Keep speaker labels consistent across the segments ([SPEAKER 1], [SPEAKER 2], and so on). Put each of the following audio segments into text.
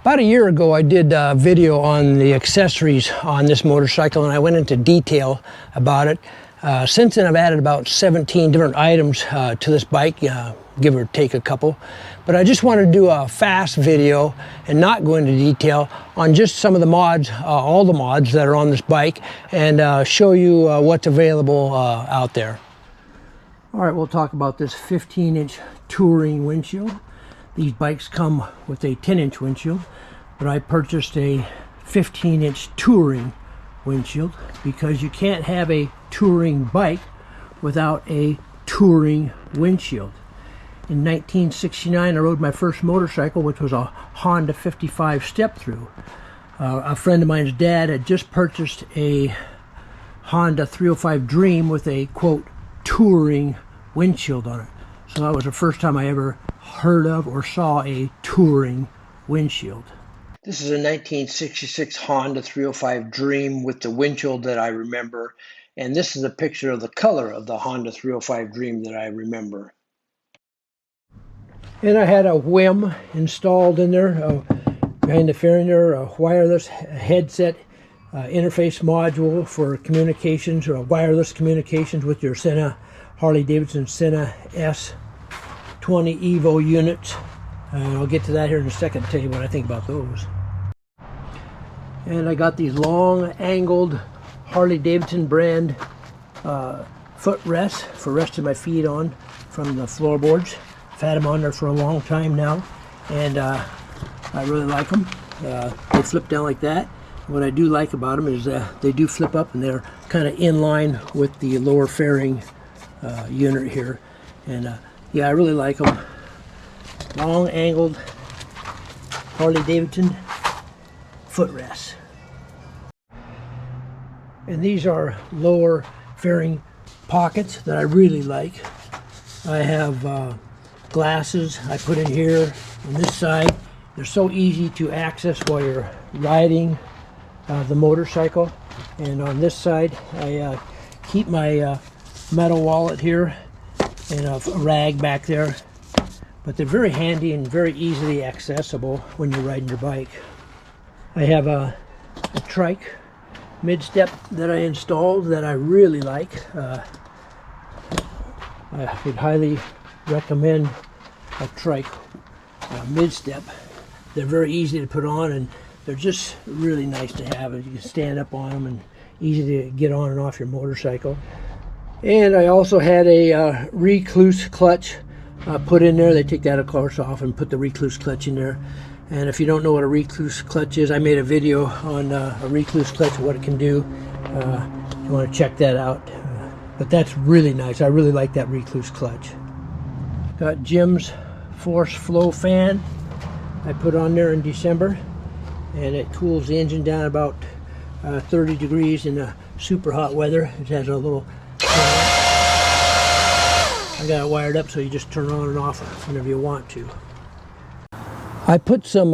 [SPEAKER 1] About a year ago, I did a video on the accessories on this motorcycle, and I went into detail about it. Since then, I've added about 17 different items to this bike, give or take a couple. But I just wanted to do a fast video and not go into detail on just some of the mods, all the mods that are on this bike, and show you what's available out there. All right, we'll talk about this 15-inch touring windshield. These bikes come with a 10-inch windshield, but I purchased a 15-inch touring windshield because you can't have a touring bike without a touring windshield. In 1969, I rode my first motorcycle, which was a Honda 55 step-through. A friend of mine's dad had just purchased a Honda 305 Dream with a, quote, touring windshield on it. So that was the first time I ever heard of or saw a touring windshield. This is a 1966 Honda 305 Dream with the windshield that I remember, and this is a picture of the color of the Honda 305 Dream that I remember. And I had a WIM installed in there, behind the fairing there, a wireless headset interface module for communications, or wireless communications with your Sena, Harley-Davidson Sena S20 Evo units. I'll get to that here in a second and tell you what I think about those. And I got these long angled Harley-Davidson brand footrests for resting my feet on from the floorboards. I've had them on there for a long time now, and I really like them. They flip down like that. What I do like about them is they do flip up, and they're kind of in line with the lower fairing unit here. And yeah, I really like them. Long angled Harley-Davidson footrests. And these are lower fairing pockets that I really like. I have glasses I put in here on this side. They're so easy to access while you're riding the motorcycle. And on this side, I keep my metal wallet here and a rag back there. But they're very handy and very easily accessible when you're riding your bike. I have a trike mid-step that I installed that I really like. I would highly recommend a trike mid-step. They're very easy to put on, and they're just really nice to have. You can stand up on them and easy to get on and off your motorcycle. And I also had a recluse clutch put in there. They take that, of course, off and put the recluse clutch in there. And if you don't know what a recluse clutch is, I made a video on a recluse clutch, what it can do. If you want to check that out. But that's really nice. I really like that recluse clutch. Got Jim's Force Flow fan I put on there in December, and it cools the engine down about 30 degrees in super hot weather. It has a little I got it wired up so you just turn on and off whenever you want to. I put some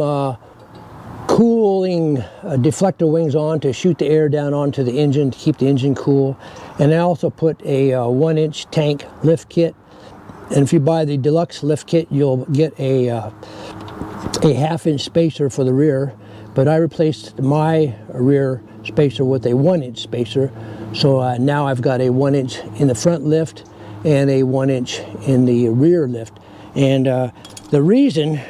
[SPEAKER 1] cooling deflector wings on to shoot the air down onto the engine to keep the engine cool. And I also put a 1-inch tank lift kit. And if you buy the deluxe lift kit, you'll get a half-inch spacer for the rear. But I replaced my rear spacer with a 1-inch spacer. So now I've got a 1-inch in the front lift and a 1-inch in the rear lift. And the reason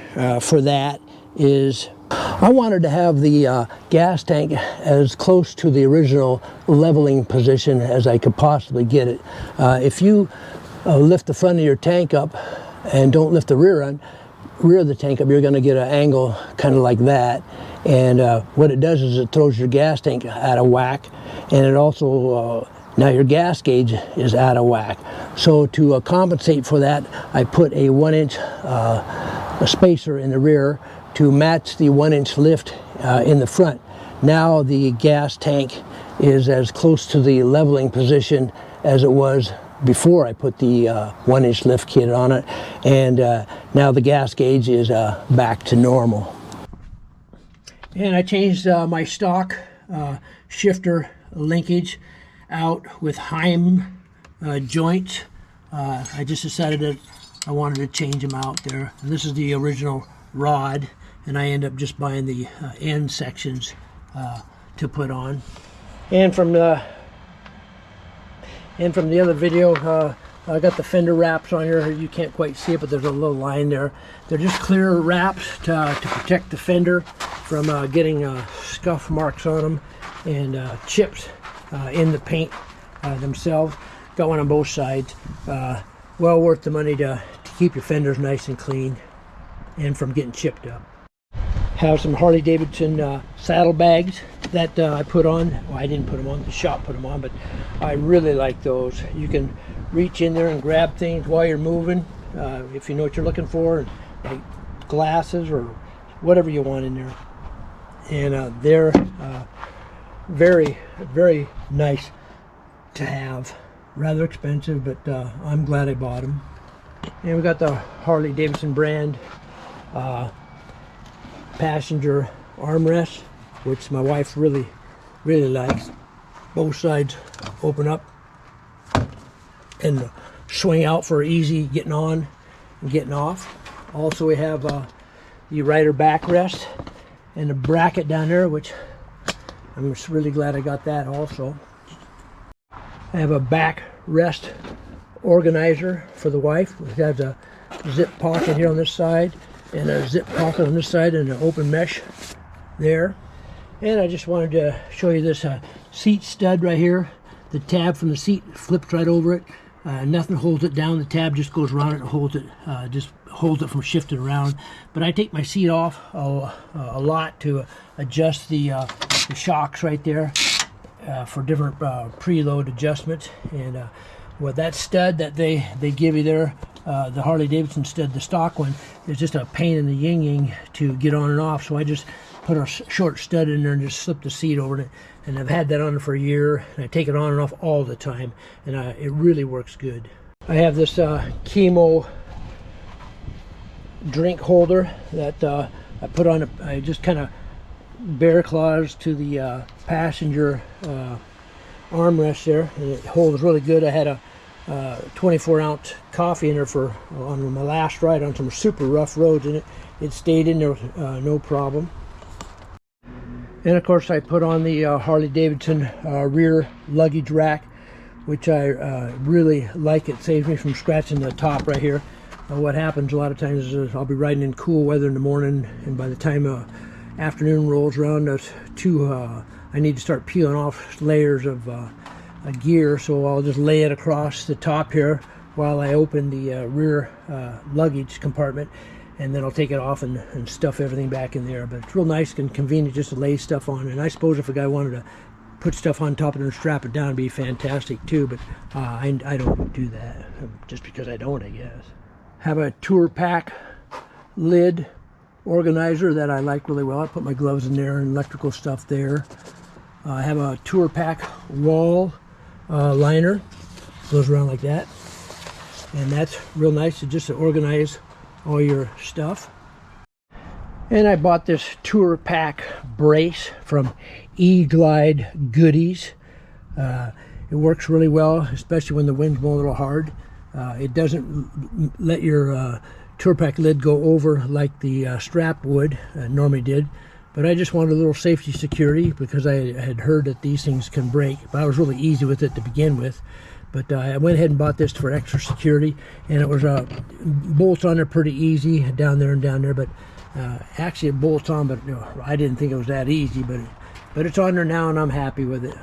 [SPEAKER 1] for that is I wanted to have the gas tank as close to the original leveling position as I could possibly get it. If you lift the front of your tank up and don't lift the rear of the tank up, you're going to get an angle kind of like that. And what it does is it throws your gas tank out of whack, and it also now your gas gauge is out of whack. So to compensate for that, I put a 1-inch spacer in the rear to match the 1-inch lift in the front. Now the gas tank is as close to the leveling position as it was before I put the 1-inch lift kit on it, and now the gas gauge is back to normal. And I changed my stock shifter linkage out with Heim joints. I just decided that I wanted to change them out there. And this is the original rod, and I end up just buying the end sections to put on. And from the other video, I got the fender wraps on here. You can't quite see it, but there's a little line there. They're just clear wraps to protect the fender from getting scuff marks on them and chips in the paint themselves. Got one on both sides. Well worth the money to keep your fenders nice and clean and from getting chipped up. Have some Harley Davidson saddle bags that I put on. Well, I didn't put them on, the shop put them on, but I really like those. You can reach in there and grab things while you're moving, if you know what you're looking for, like glasses or whatever you want in there. And they're very, very nice to have. Rather expensive, but I'm glad I bought them. And we got the Harley Davidson brand passenger armrest, which my wife really likes. Both sides open up and swing out for easy getting on and getting off. Also, we have the rider backrest and a bracket down there, which I'm just really glad I got that also. I have a backrest organizer for the wife. It has a zip pocket here on this side and a zip pocket on this side and an open mesh there. And I just wanted to show you this seat stud right here. The tab from the seat flips right over it. Nothing holds it down. The tab just goes around it and holds it, just holds it from shifting around. But I take my seat off a lot to adjust the shocks right there for different preload adjustments. And with that stud that they give you there, the Harley Davidson stud, the stock one, is just a pain in the yin-yang to get on and off. So I just put a short stud in there and just slip the seat over it. And I've had that on for a year, and I take it on and off all the time, and it really works good. I have this Chemo drink holder that I put on. I just kind of bear claws to the passenger armrest there, and it holds really good. I had a 24-ounce coffee in there on my last ride on some super rough roads, and it stayed in there no problem. And of course, I put on the Harley Davidson rear luggage rack, which I really like. It saves me from scratching the top right here. What happens a lot of times is I'll be riding in cool weather in the morning, and by the time afternoon rolls around, I need to start peeling off layers of gear, so I'll just lay it across the top here while I open the rear luggage compartment, and then I'll take it off and stuff everything back in there. But it's real nice and convenient just to lay stuff on. And I suppose if a guy wanted to put stuff on top of it and strap it down, it'd be fantastic too, but I don't do that, just because I don't, I guess. Have a tour pack lid organizer that I like really well. I put my gloves in there and electrical stuff there. I have a tour pack wall liner, goes around like that, and that's real nice just to organize all your stuff. And I bought this tour pack brace from E-Glide Goodies. It works really well, especially when the wind's blowing a little hard. It doesn't let your tour pack lid go over like the strap would normally did, but I just wanted a little safety security because I had heard that these things can break. But I was really easy with it to begin with. But I went ahead and bought this for extra security, and it was bolts on there pretty easy down there and down there. But actually it bolts on, but I didn't think it was that easy. But it's on there now, and I'm happy with it.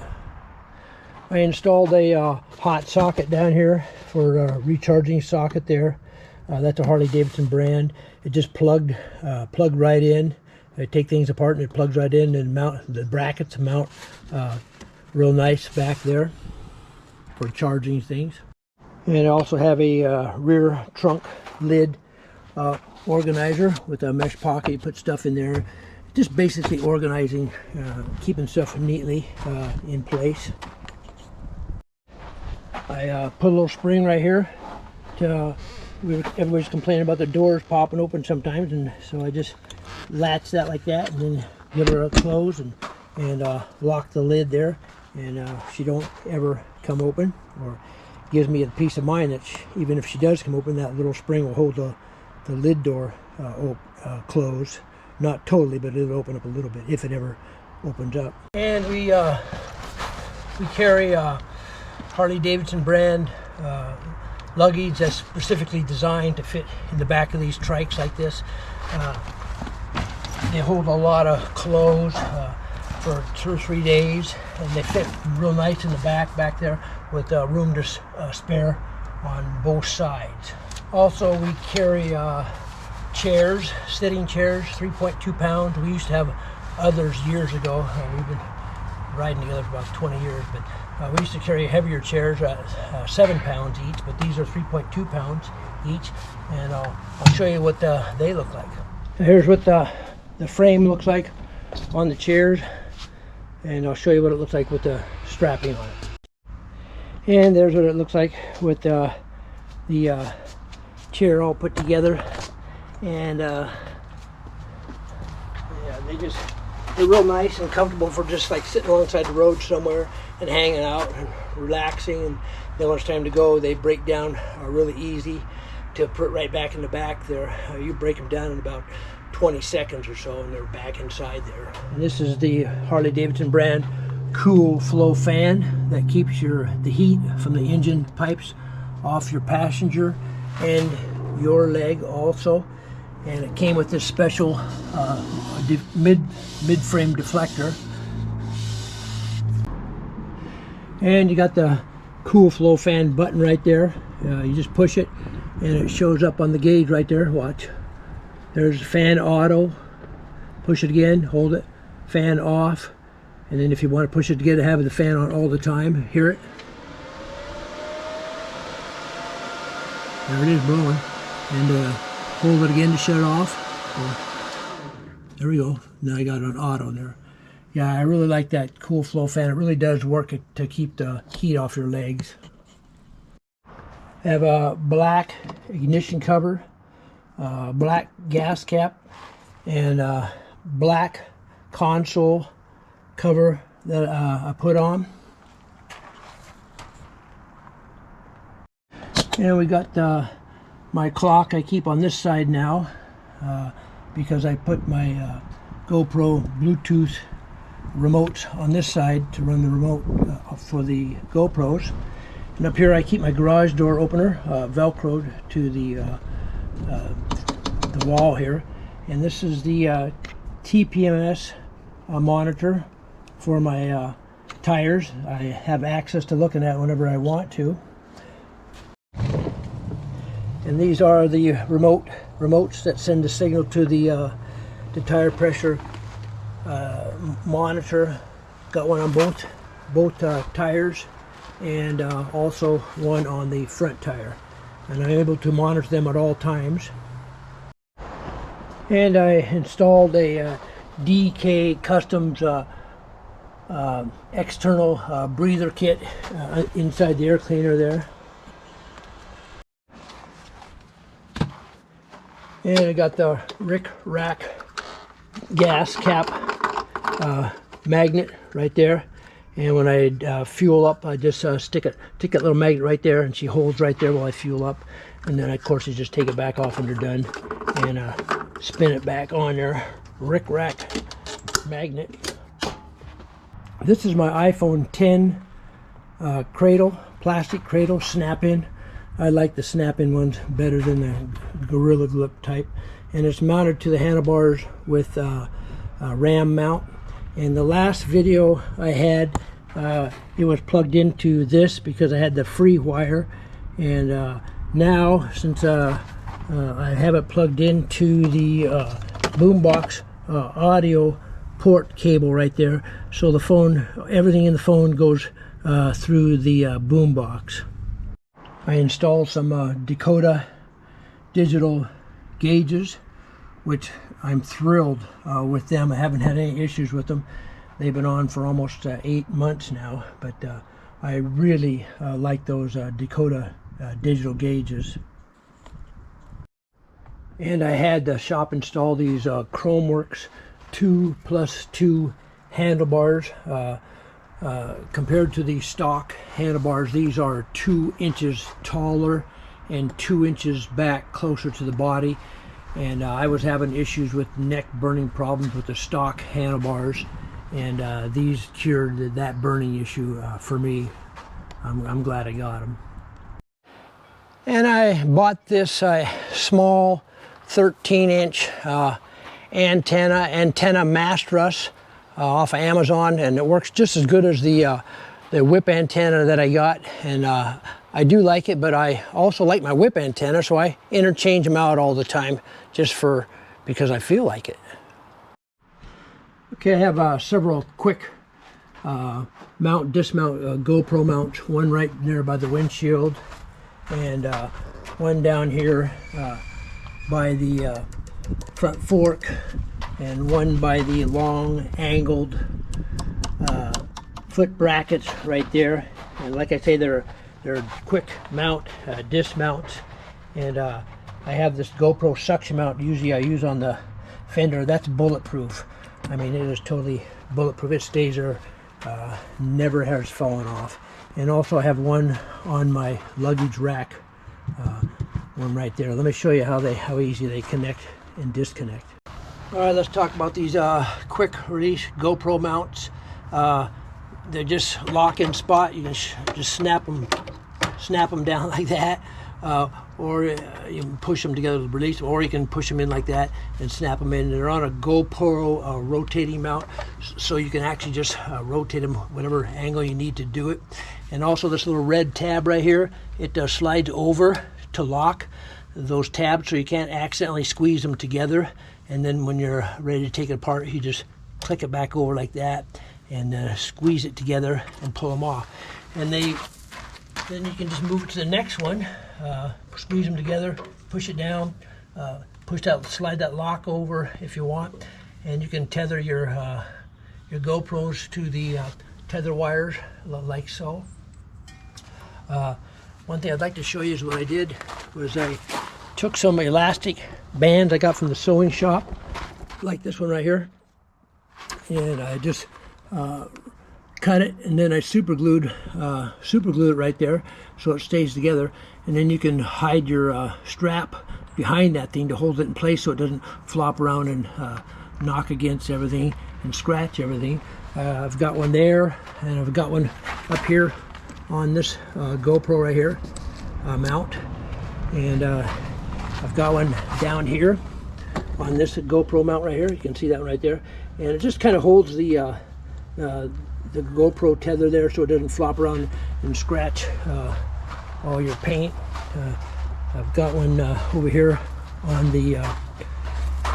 [SPEAKER 1] I installed a hot socket down here for a recharging socket there. That's a Harley Davidson brand. It just plugged right in. I take things apart and it plugs right in, and mount the brackets mount real nice back there for charging things. And I also have a rear trunk lid organizer with a mesh pocket. You put stuff in there, just basically organizing, keeping stuff neatly in place. I put a little spring right here to everybody's complaining about the doors popping open sometimes, and so I just latch that like that and then give her a close and lock the lid there, and she don't ever come open, or gives me a peace of mind that even if she does come open, that little spring will hold the lid door closed Not totally, but it'll open up a little bit if it ever opens up. And we carry Harley Davidson brand luggage that's specifically designed to fit in the back of these trikes like this. They hold a lot of clothes for 2 or 3 days, and they fit real nice in the back there with room to spare on both sides. Also, we carry chairs, sitting chairs, 3.2 pounds. We used to have others years ago. We've been riding together for about 20 years, but we used to carry heavier chairs, 7 pounds each, but these are 3.2 pounds each, and I'll show you what they look like. Here's what the frame looks like on the chairs, and I'll show you what it looks like with the strapping on it. And there's what it looks like with the chair all put together. And yeah, they're real nice and comfortable for just like sitting alongside the road somewhere and hanging out and relaxing. And then when it's time to go, they break down really easy to put right back in the back there. You break them down in about 20 seconds or so, and they're back inside there. And this is the Harley Davidson brand Cool Flow fan that keeps the heat from the engine pipes off your passenger and your leg also. And it came with this special mid-frame deflector. And you got the Cool Flow fan button right there. You just push it and it shows up on the gauge right there. Watch. There's fan auto. Push it again, hold it, fan off. And then if you want to push it again to have the fan on all the time, hear it. There it is blowing. And hold it again to shut it off. There we go. Now I got it on auto there. Yeah, I really like that Cool Flow fan. It really does work to keep the heat off your legs. I have a black ignition cover, black gas cap, and black console cover that I put on. And we got my clock I keep on this side now because I put my GoPro Bluetooth remote on this side to run the remote for the GoPros. And up here I keep my garage door opener velcroed to the wall here. And this is the TPMS monitor for my tires. I have access to looking at whenever I want to. And these are the remotes that send the signal to the tire pressure monitor. Got one on both tires, and also one on the front tire. And I'm able to monitor them at all times. And I installed a DK Customs external breather kit inside the air cleaner there. And I got the Rick Rack gas cap magnet right there. And when I fuel up, I just stick that little magnet right there, and she holds right there while I fuel up. And then of course you just take it back off when you're done, and spin it back on there. Rick Rack magnet. This is my iPhone 10 cradle, plastic cradle, snap-in. I like the snap-in ones better than the Gorilla Grip type. And it's mounted to the handlebars with a RAM mount. And the last video I had, it was plugged into this because I had the free wire. And now, since I have it plugged into the boombox audio port cable right there, so the phone, everything in the phone goes through the boombox. I installed some Dakota digital gauges, which I'm thrilled with them. I haven't had any issues with them. They've been on for almost 8 months now, but I really like those Dakota digital gauges. And I had the shop install these Chromeworks 2+2 handlebars. Compared to the stock handlebars, these are 2 inches taller and 2 inches back closer to the body. and I was having issues with neck burning problems with the stock handlebars, and these cured that burning issue for me. I'm glad I got them. And I bought this small 13-inch antenna mast truss off of Amazon, and it works just as good as the whip antenna that I got. And I do like it, but I also like my whip antenna, so I interchange them out all the time just because I feel like it. Okay, I have several quick dismount GoPro mounts. One right there by the windshield, and one down here by the front fork, and one by the long angled foot brackets right there. And like I say, they're quick mount dismounts, and I have this GoPro suction mount. Usually I use on the fender. That's bulletproof. I mean, it is totally bulletproof. It stays there, never has fallen off. And also I have one on my luggage rack, one right there. Let me show you how easy they connect and disconnect. All right, let's talk about these quick release GoPro mounts. They're just lock in spot. You can just snap them down like that, or you can push them together to release them, or you can push them in like that and snap them in. They're on a GoPro rotating mount, so you can actually just rotate them whatever angle you need to do it. And also this little red tab right here, it slides over to lock those tabs, so you can't accidentally squeeze them together. And then when you're ready to take it apart, you just click it back over like that and squeeze it together and pull them off. And then you can just move it to the next one, squeeze them together, push it down, slide that lock over if you want, and you can tether your GoPros to the tether wires like so. One thing I'd like to show you is what I did was I took some elastic bands I got from the sewing shop, like this one right here, and I just cut it, and then I super glued it right there so it stays together. And then you can hide your strap behind that thing to hold it in place so it doesn't flop around and knock against everything and scratch everything. I've got one there, and I've got one up here on this GoPro right here mount, and I've got one down here on this GoPro mount right here. You can see that one right there, and it just kind of holds the GoPro tether there so it doesn't flop around and scratch all your paint. I've got one over here on the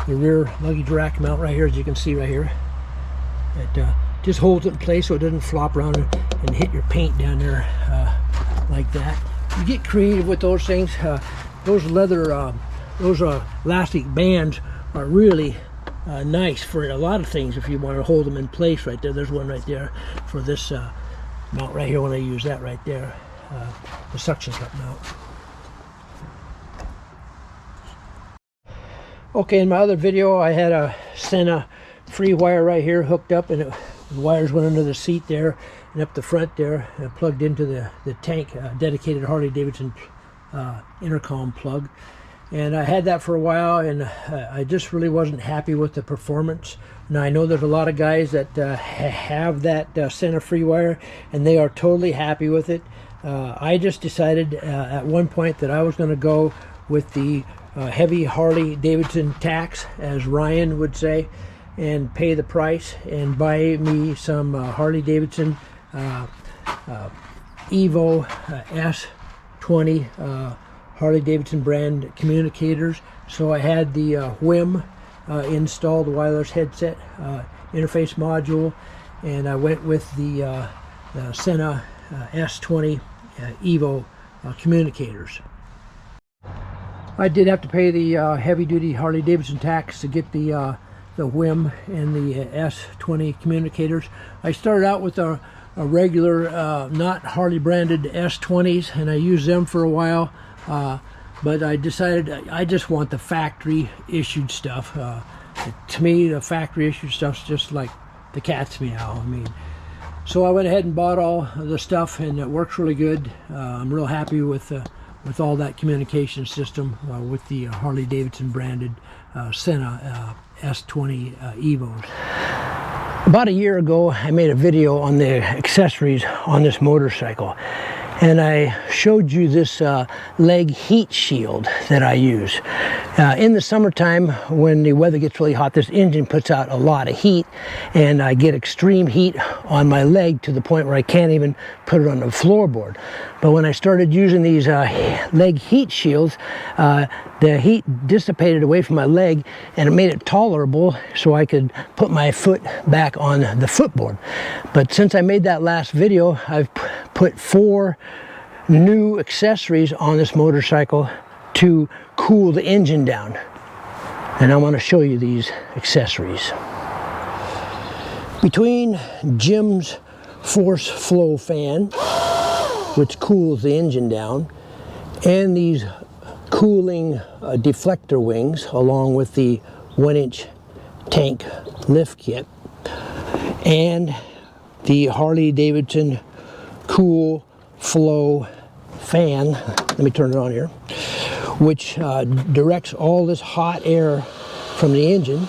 [SPEAKER 1] rear luggage rack mount right here, as you can see right here. It just holds it in place so it doesn't flop around and hit your paint down there like that. You get creative with those things. Those leather, those elastic bands are really nice for a lot of things if you want to hold them in place right there. There's one right there for this mount right here when I use that right there, the suction cup mount. Okay, in my other video I had a Sena free wire right here hooked up, and the wires went under the seat there and up the front there, and plugged into the tank, dedicated Harley Davidson intercom plug. And I had that for a while, and I just really wasn't happy with the performance. Now I know there's a lot of guys that have that Sena free wire, and they are totally happy with it. I just decided at one point that I was going to go with the heavy Harley Davidson tax, as Ryan would say, and pay the price and buy me some Harley Davidson Evo S20 Harley Davidson brand communicators. So I had the WHIM installed, wireless headset interface module, and I went with the Sena S20 Evo communicators. I did have to pay the heavy-duty Harley Davidson tax to get the WHIM and the S20 communicators. I started out with a regular, not Harley branded S20s, and I used them for a while. But I decided I just want the factory issued stuff. To me, the factory issued stuff's just like the cat's meow. I mean, so I went ahead and bought all the stuff, and it works really good. I'm real happy with with all that communication system with the Harley-Davidson branded Senna S20 Evos. About a year ago, I made a video on the accessories on this motorcycle, and I showed you this leg heat shield that I use. In the summertime, when the weather gets really hot, this engine puts out a lot of heat, and I get extreme heat on my leg to the point where I can't even put it on the floorboard. But when I started using these leg heat shields, the heat dissipated away from my leg, and it made it tolerable so I could put my foot back on the footboard. But since I made that last video, I've put 4 new accessories on this motorcycle to cool the engine down. And I want to show you these accessories. Between Jim's force flow fan, which cools the engine down, and these cooling deflector wings, along with the 1-inch tank lift kit, and the Harley-Davidson cool flow fan, let me turn it on here, which directs all this hot air from the engine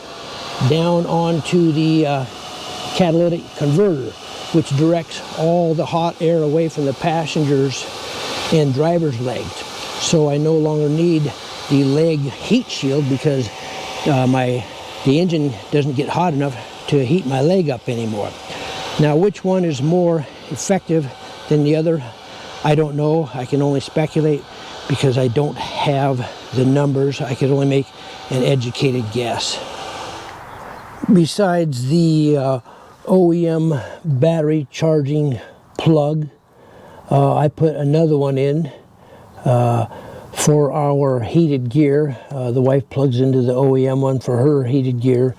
[SPEAKER 1] down onto the catalytic converter, which directs all the hot air away from the passengers and driver's legs. So I no longer need the leg heat shield because the engine doesn't get hot enough to heat my leg up anymore. Now, which one is more effective than the other, I don't know. I can only speculate because I don't have the numbers. I could only make an educated guess. Besides the OEM battery charging plug, I put another one in for our heated gear. The wife plugs into the OEM one for her heated gear,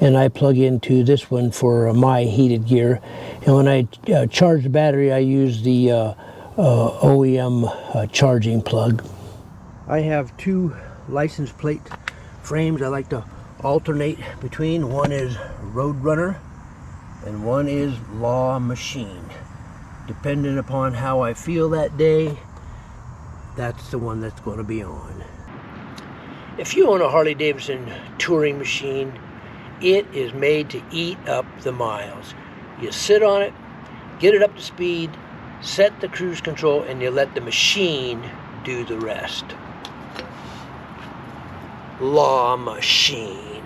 [SPEAKER 1] and I plug into this one for my heated gear. And when I charge the battery, I use the OEM charging plug. I have 2 license plate frames I like to alternate between. One is Roadrunner and one is Law Machine. Depending upon how I feel that day, that's the one that's going to be on. If you own a Harley-Davidson touring machine, it is made to eat up the miles. You sit on it, get it up to speed, set the cruise control, and you let the machine do the rest. Law Machine.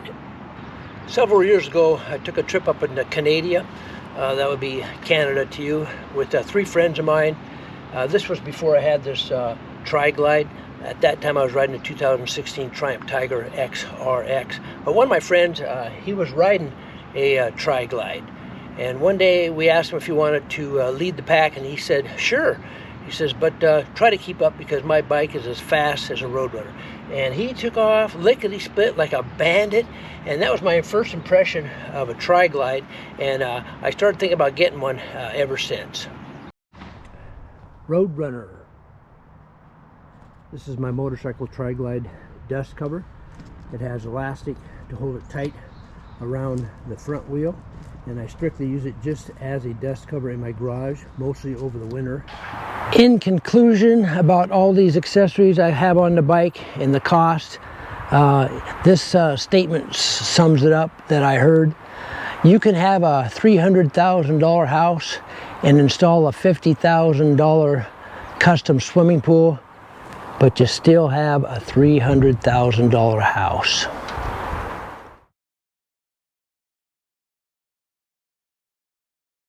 [SPEAKER 1] Several years ago, I took a trip up into Canada, that would be Canada to you, with 3 friends of mine. This was before I had this Tri-Glide. At that time I was riding a 2016 Triumph Tiger XRX. But one of my friends, he was riding a Tri-Glide. And one day we asked him if he wanted to lead the pack, and he said, sure. He says, but try to keep up because my bike is as fast as a Roadrunner. And he took off lickety-split like a bandit, and that was my first impression of a Tri-Glide, and I started thinking about getting one ever since. Roadrunner. This is my motorcycle Tri-Glide dust cover. It has elastic to hold it tight around the front wheel, and I strictly use it just as a dust cover in my garage, mostly over the winter. In conclusion, about all these accessories I have on the bike and the cost, this statement sums it up that I heard. You can have a $300,000 house and install a $50,000 custom swimming pool, but you still have a $300,000 house.